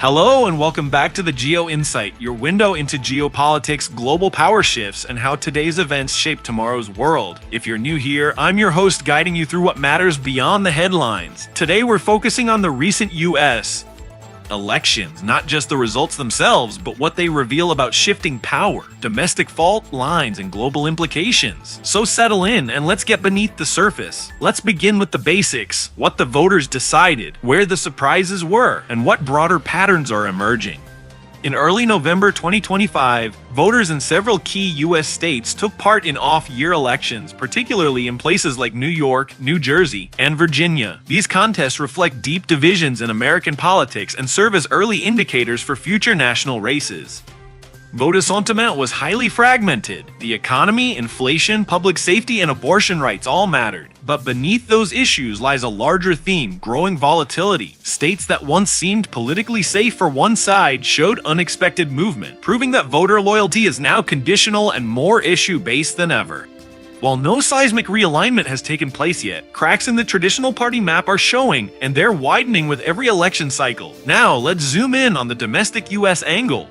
Hello and welcome back to the GeoInsight, your window into geopolitics, global power shifts, and how today's events shape tomorrow's world. If you're new here, I'm your host guiding you through what matters beyond the headlines. Today we're focusing on the recent US elections, not just the results themselves, but what they reveal about shifting power, domestic fault lines, and global implications. So settle in and let's get beneath the surface. Let's begin with the basics, what the voters decided, where the surprises were, and what broader patterns are emerging. In early November 2025, voters in several key U.S. states took part in off-year elections, particularly in places like New York, New Jersey, and Virginia. These contests reflect deep divisions in American politics and serve as early indicators for future national races. Voter sentiment was highly fragmented. The economy, inflation, public safety, and abortion rights all mattered. But beneath those issues lies a larger theme: growing volatility. States that once seemed politically safe for one side showed unexpected movement, proving that voter loyalty is now conditional and more issue-based than ever. While no seismic realignment has taken place yet, cracks in the traditional party map are showing, and they're widening with every election cycle. Now, let's zoom in on the domestic U.S. angle.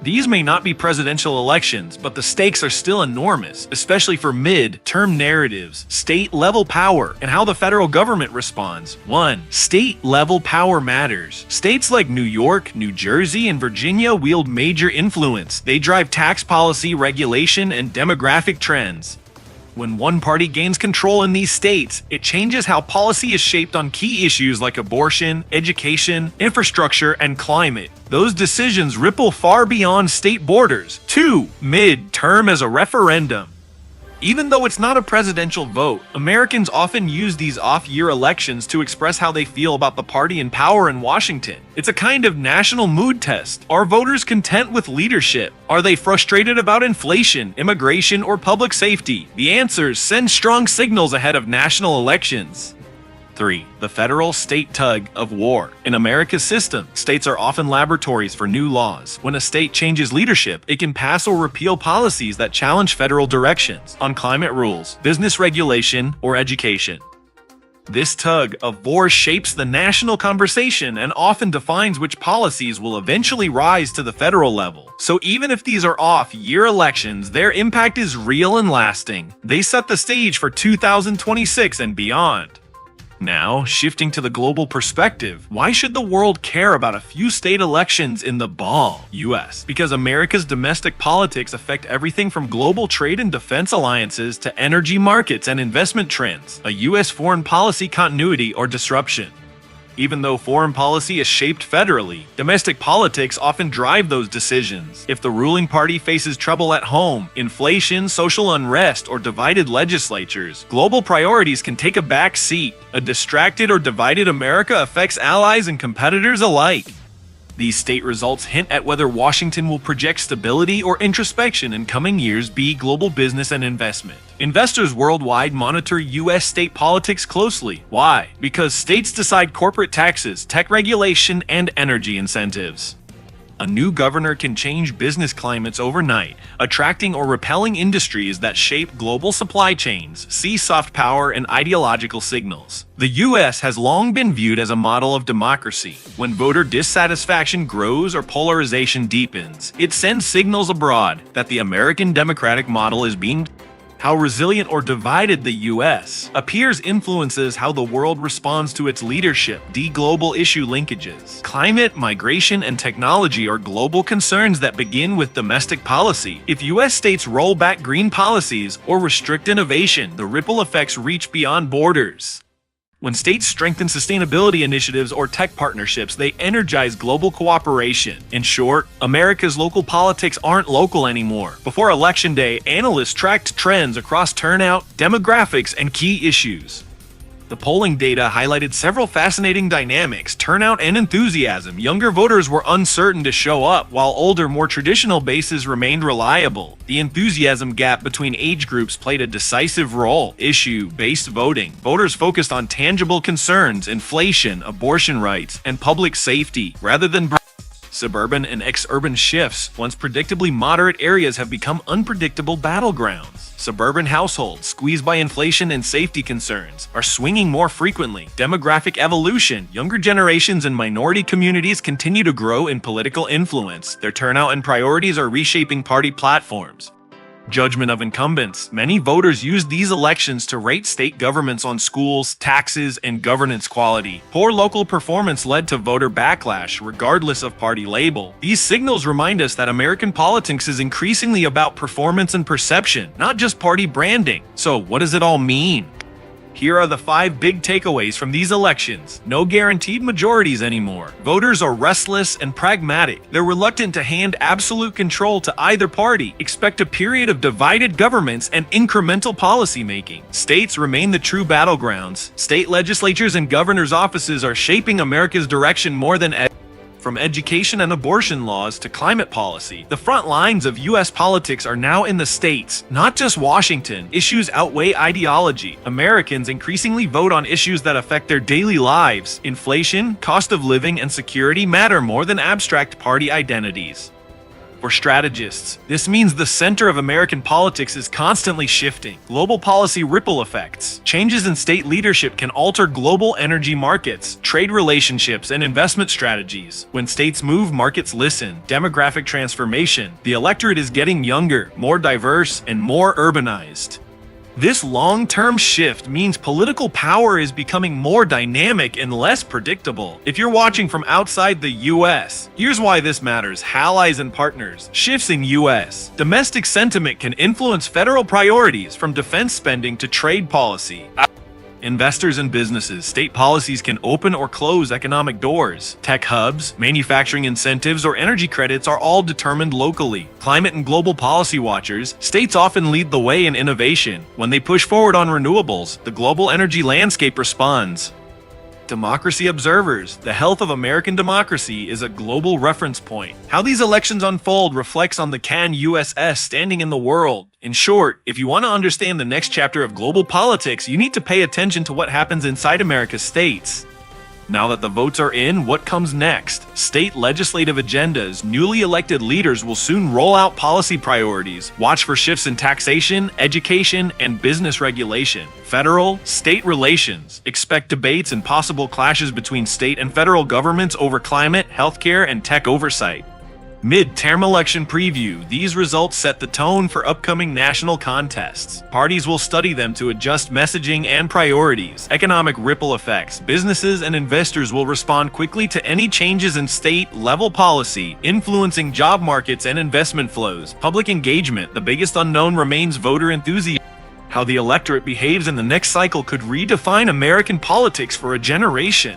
These may not be presidential elections, but the stakes are still enormous, especially for mid-term narratives, state-level power, and how the federal government responds. 1. State-level power matters. States like New York, New Jersey, and Virginia wield major influence. They drive tax policy, regulation, and demographic trends. When one party gains control in these states, it changes how policy is shaped on key issues like abortion, education, infrastructure, and climate. Those decisions ripple far beyond state borders. 2. Mid-term as a referendum. Even though it's not a presidential vote, Americans often use these off-year elections to express how they feel about the party in power in Washington. It's a kind of national mood test. Are voters content with leadership? Are they frustrated about inflation, immigration, or public safety? The answers send strong signals ahead of national elections. 3. The federal-state tug of war. In America's system, states are often laboratories for new laws. When a state changes leadership, it can pass or repeal policies that challenge federal directions on climate rules, business regulation, or education. This tug of war shapes the national conversation and often defines which policies will eventually rise to the federal level. So even if these are off-year elections, their impact is real and lasting. They set the stage for 2026 and beyond. Now, shifting to the global perspective, why should the world care about a few state elections in the US? Because America's domestic politics affect everything from global trade and defense alliances to energy markets and investment trends, a US foreign policy continuity or disruption. Even though foreign policy is shaped federally, domestic politics often drive those decisions. If the ruling party faces trouble at home, inflation, social unrest, or divided legislatures, global priorities can take a back seat. A distracted or divided America affects allies and competitors alike. These state results hint at whether Washington will project stability or introspection in coming years. Global business and investment. Investors worldwide monitor U.S. state politics closely. Why? Because states decide corporate taxes, tech regulation, and energy incentives. A new governor can change business climates overnight, attracting or repelling industries that shape global supply chains, see soft power, and ideological signals. The U.S. has long been viewed as a model of democracy. When voter dissatisfaction grows or polarization deepens, it sends signals abroad that the American democratic model is being. How resilient or divided the U.S. appears influences how the world responds to its leadership. Global issue linkages. Climate, migration, and technology are global concerns that begin with domestic policy. If U.S. states roll back green policies or restrict innovation, the ripple effects reach beyond borders. When states strengthen sustainability initiatives or tech partnerships, they energize global cooperation. In short, America's local politics aren't local anymore. Before Election Day, analysts tracked trends across turnout, demographics, and key issues. The polling data highlighted several fascinating dynamics: turnout and enthusiasm. Younger voters were uncertain to show up, while older, more traditional bases remained reliable. The enthusiasm gap between age groups played a decisive role. Issue-based voting. Voters focused on tangible concerns, inflation, abortion rights, and public safety, rather than Suburban and ex-urban shifts. Once predictably moderate areas have become unpredictable battlegrounds. Suburban households, squeezed by inflation and safety concerns, are swinging more frequently. Demographic evolution. Younger generations and minority communities continue to grow in political influence. Their turnout and priorities are reshaping party platforms. Judgment of incumbents. Many voters use these elections to rate state governments on schools, taxes, and governance quality. Poor local performance led to voter backlash, regardless of party label. These signals remind us that American politics is increasingly about performance and perception, not just party branding. So, what does it all mean? Here are the 5 big takeaways from these elections. No guaranteed majorities anymore. Voters are restless and pragmatic. They're reluctant to hand absolute control to either party. Expect a period of divided governments and incremental policymaking. States remain the true battlegrounds. State legislatures and governors' offices are shaping America's direction more than ever. From education and abortion laws to climate policy, the front lines of U.S. politics are now in the states, not just Washington. Issues outweigh ideology. Americans increasingly vote on issues that affect their daily lives. Inflation, cost of living, and security matter more than abstract party identities. For strategists, this means the center of American politics is constantly shifting. Global policy ripple effects. Changes in state leadership can alter global energy markets, trade relationships, and investment strategies. When states move, markets listen. Demographic transformation. The electorate is getting younger, more diverse, and more urbanized. This long-term shift means political power is becoming more dynamic and less predictable. If you're watching from outside the US, here's why this matters. Allies and partners. Shifts in US. Domestic sentiment can influence federal priorities from defense spending to trade policy. Investors and businesses. State policies can open or close economic doors. Tech hubs, manufacturing incentives, or energy credits are all determined locally. Climate and global policy watchers. States often lead the way in innovation. When they push forward on renewables, the global energy landscape responds. Democracy observers. The health of American democracy is a global reference point. How these elections unfold reflects on the can USS standing in the world. In short, if you want to understand the next chapter of global politics, you need to pay attention to what happens inside America's states. Now that the votes are in, what comes next? State legislative agendas. Newly elected leaders will soon roll out policy priorities. Watch for shifts in taxation, education, and business regulation. Federal, state relations. Expect debates and possible clashes between state and federal governments over climate, healthcare, and tech oversight. Mid-term election preview. These results set the tone for upcoming national contests. Parties will study them to adjust messaging and priorities. Economic ripple effects. Businesses and investors will respond quickly to any changes in state-level policy, influencing job markets and investment flows. Public engagement. The biggest unknown remains voter enthusiasm. How the electorate behaves in the next cycle could redefine American politics for a generation.